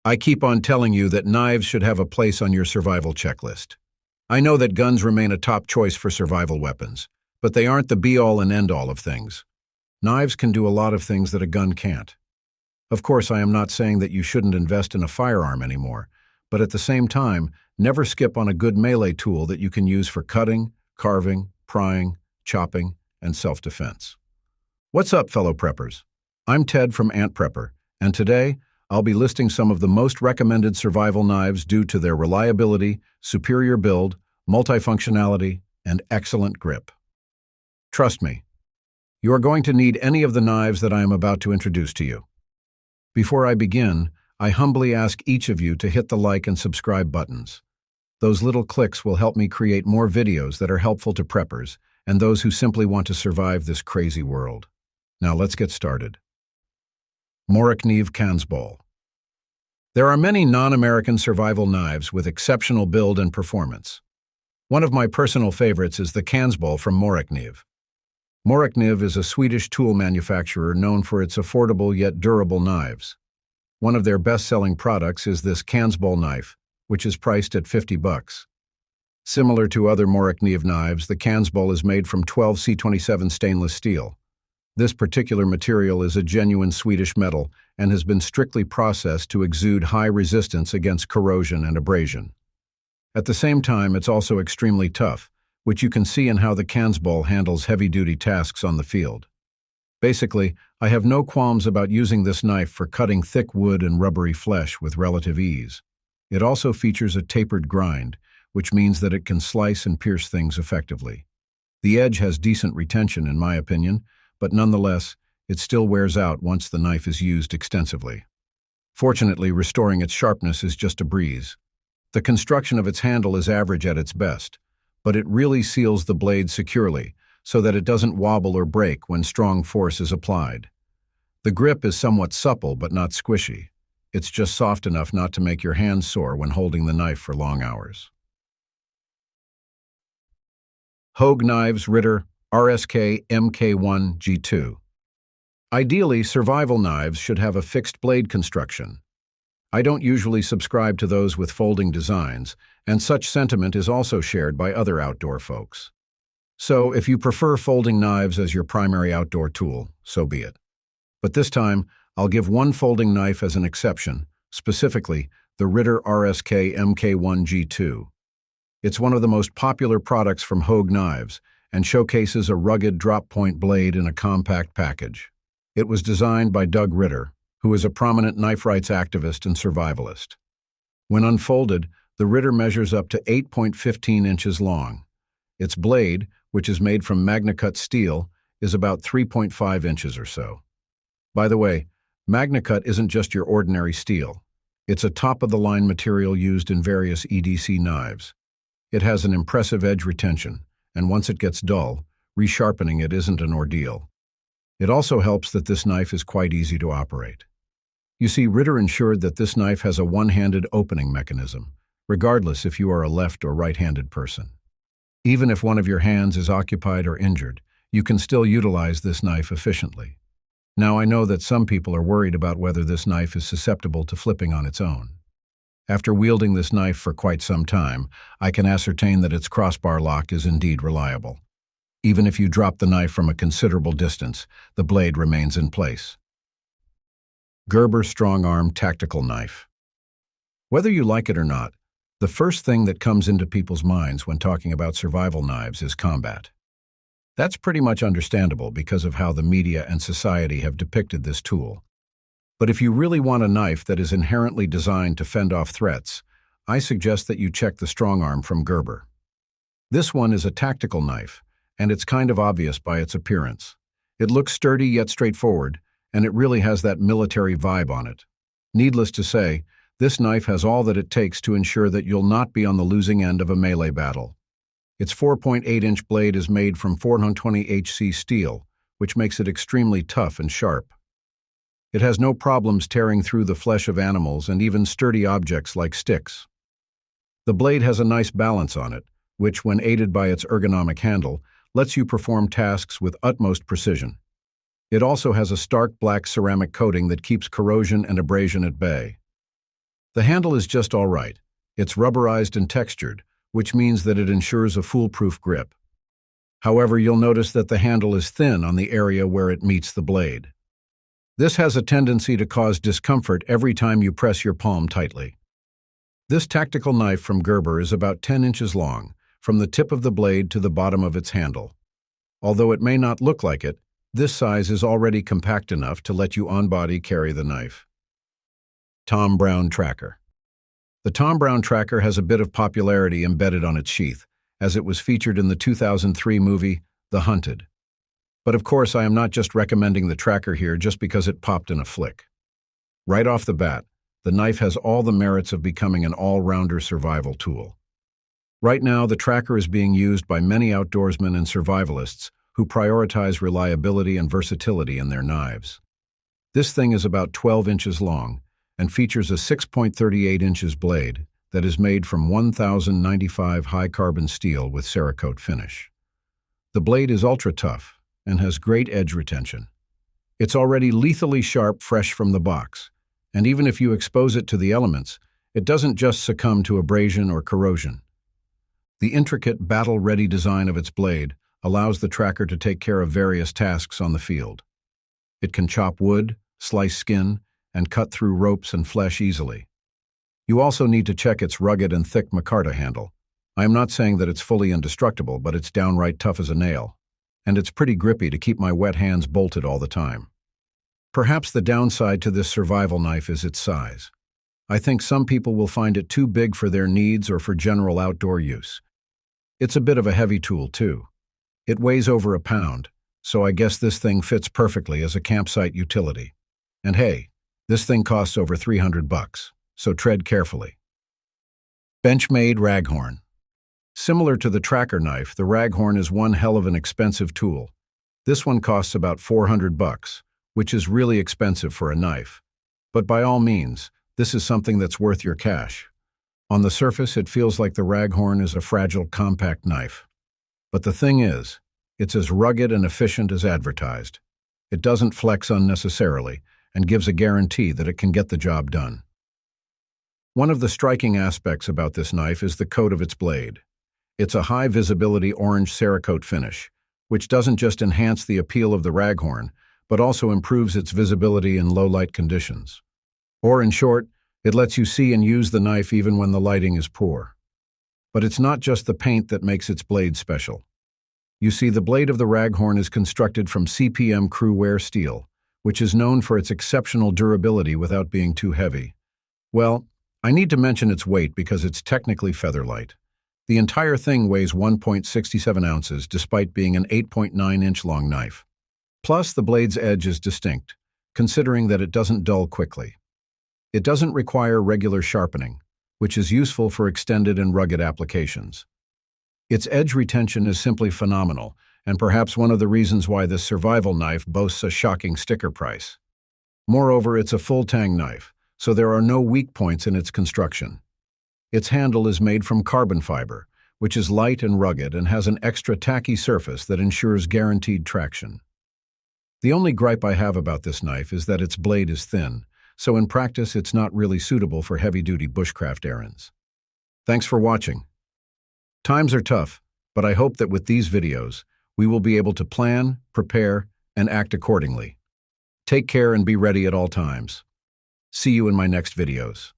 I keep on telling you that knives should have a place on your survival checklist. I know that guns remain a top choice for survival weapons, but they aren't the be-all and end-all of things. Knives can do a lot of things that a gun can't. Of course, I am not saying that you shouldn't invest in a firearm anymore, but at the same time, never skip on a good melee tool that you can use for cutting, carving, prying, chopping, and self-defense. What's up, fellow preppers? I'm Ted from Ant Prepper, and today, I'll be listing some of the most recommended survival knives due to their reliability, superior build, multifunctionality, and excellent grip. Trust me, you are going to need any of the knives that I am about to introduce to you. Before I begin, I humbly ask each of you to hit the like and subscribe buttons. Those little clicks will help me create more videos that are helpful to preppers and those who simply want to survive this crazy world. Now let's get started. Morakniv Canb. There are many non-American survival knives with exceptional build and performance. One of my personal favorites is the Canb from Morakniv. Morakniv is a Swedish tool manufacturer known for its affordable yet durable knives. One of their best-selling products is this Canb knife, which is priced at $50. Similar to other Morakniv knives, the Canb is made from 12C27 stainless steel. This particular material is a genuine Swedish metal and has been strictly processed to exude high resistance against corrosion and abrasion. At the same time, it's also extremely tough, which you can see in how the Canb handles heavy-duty tasks on the field. Basically, I have no qualms about using this knife for cutting thick wood and rubbery flesh with relative ease. It also features a tapered grind, which means that it can slice and pierce things effectively. The edge has decent retention, in my opinion, but nonetheless, it still wears out once the knife is used extensively. Fortunately, restoring its sharpness is just a breeze. The construction of its handle is average at its best, but it really seals the blade securely so that it doesn't wobble or break when strong force is applied. The grip is somewhat supple but not squishy. It's just soft enough not to make your hands sore when holding the knife for long hours. Hogue Knives Ritter RSK MK1 G2. Ideally, survival knives should have a fixed blade construction. I don't usually subscribe to those with folding designs, and such sentiment is also shared by other outdoor folks. So, if you prefer folding knives as your primary outdoor tool, so be it. But this time, I'll give one folding knife as an exception, specifically the Ritter RSK MK1 G2. It's one of the most popular products from Hogue Knives and showcases a rugged drop-point blade in a compact package. It was designed by Doug Ritter, who is a prominent knife rights activist and survivalist. When unfolded, the Ritter measures up to 8.15 inches long. Its blade, which is made from MagnaCut steel, is about 3.5 inches or so. By the way, MagnaCut isn't just your ordinary steel. It's a top-of-the-line material used in various EDC knives. It has an impressive edge retention, and once it gets dull, resharpening it isn't an ordeal. It also helps that this knife is quite easy to operate. You see, Ritter ensured that this knife has a one-handed opening mechanism, regardless if you are a left or right-handed person. Even if one of your hands is occupied or injured, you can still utilize this knife efficiently. Now, I know that some people are worried about whether this knife is susceptible to flipping on its own. After wielding this knife for quite some time, I can ascertain that its crossbar lock is indeed reliable. Even if you drop the knife from a considerable distance, the blade remains in place. Gerber Strongarm Tactical Knife. Whether you like it or not, the first thing that comes into people's minds when talking about survival knives is combat. That's pretty much understandable because of how the media and society have depicted this tool. But if you really want a knife that is inherently designed to fend off threats, I suggest that you check the Strongarm from Gerber. This one is a tactical knife, and it's kind of obvious by its appearance. It looks sturdy yet straightforward, and it really has that military vibe on it. Needless to say, this knife has all that it takes to ensure that you'll not be on the losing end of a melee battle. Its 4.8-inch blade is made from 420HC steel, which makes it extremely tough and sharp. It has no problems tearing through the flesh of animals and even sturdy objects like sticks. The blade has a nice balance on it, which, when aided by its ergonomic handle, lets you perform tasks with utmost precision. It also has a stark black ceramic coating that keeps corrosion and abrasion at bay. The handle is just all right. It's rubberized and textured, which means that it ensures a foolproof grip. However, you'll notice that the handle is thin on the area where it meets the blade. This has a tendency to cause discomfort every time you press your palm tightly. This tactical knife from Gerber is about 10 inches long, from the tip of the blade to the bottom of its handle. Although it may not look like it, this size is already compact enough to let you on-body carry the knife. Tom Brown Tracker. The Tom Brown Tracker has a bit of popularity embedded on its sheath, as it was featured in the 2003 movie, The Hunted. But of course, I am not just recommending the tracker here just because it popped in a flick. Right off the bat, the knife has all the merits of becoming an all-rounder survival tool. Right now, the tracker is being used by many outdoorsmen and survivalists who prioritize reliability and versatility in their knives. This thing is about 12 inches long and features a 6.38 inches blade that is made from 1095 high-carbon steel with Cerakote finish. The blade is ultra-tough and has great edge retention. It's already lethally sharp fresh from the box, and even if you expose it to the elements, it doesn't just succumb to abrasion or corrosion. The intricate, battle-ready design of its blade allows the tracker to take care of various tasks on the field. It can chop wood, slice skin, and cut through ropes and flesh easily. You also need to check its rugged and thick micarta handle. I am not saying that it's fully indestructible, but it's downright tough as a nail, and it's pretty grippy to keep my wet hands bolted all the time. Perhaps the downside to this survival knife is its size. I think some people will find it too big for their needs or for general outdoor use. It's a bit of a heavy tool, too. It weighs over a pound, so I guess this thing fits perfectly as a campsite utility. And hey, this thing costs over $300, so tread carefully. Benchmade Raghorn. Similar to the tracker knife, the Raghorn is one hell of an expensive tool. This one costs about $400, which is really expensive for a knife. But by all means, this is something that's worth your cash. On the surface, it feels like the Raghorn is a fragile, compact knife. But the thing is, it's as rugged and efficient as advertised. It doesn't flex unnecessarily and gives a guarantee that it can get the job done. One of the striking aspects about this knife is the coat of its blade. It's a high-visibility orange Cerakote finish, which doesn't just enhance the appeal of the Raghorn, but also improves its visibility in low-light conditions. Or, in short, it lets you see and use the knife even when the lighting is poor. But it's not just the paint that makes its blade special. You see, the blade of the Raghorn is constructed from CPM crew wear steel, which is known for its exceptional durability without being too heavy. Well, I need to mention its weight because it's technically feather light. The entire thing weighs 1.67 ounces despite being an 8.9-inch long knife. Plus, the blade's edge is distinct, considering that it doesn't dull quickly. It doesn't require regular sharpening, which is useful for extended and rugged applications. Its edge retention is simply phenomenal, and perhaps one of the reasons why this survival knife boasts a shocking sticker price. Moreover, it's a full-tang knife, so there are no weak points in its construction. Its handle is made from carbon fiber, which is light and rugged and has an extra tacky surface that ensures guaranteed traction. The only gripe I have about this knife is that its blade is thin, so in practice it's not really suitable for heavy-duty bushcraft errands. Thanks for watching. Times are tough, but I hope that with these videos, we will be able to plan, prepare, and act accordingly. Take care and be ready at all times. See you in my next videos.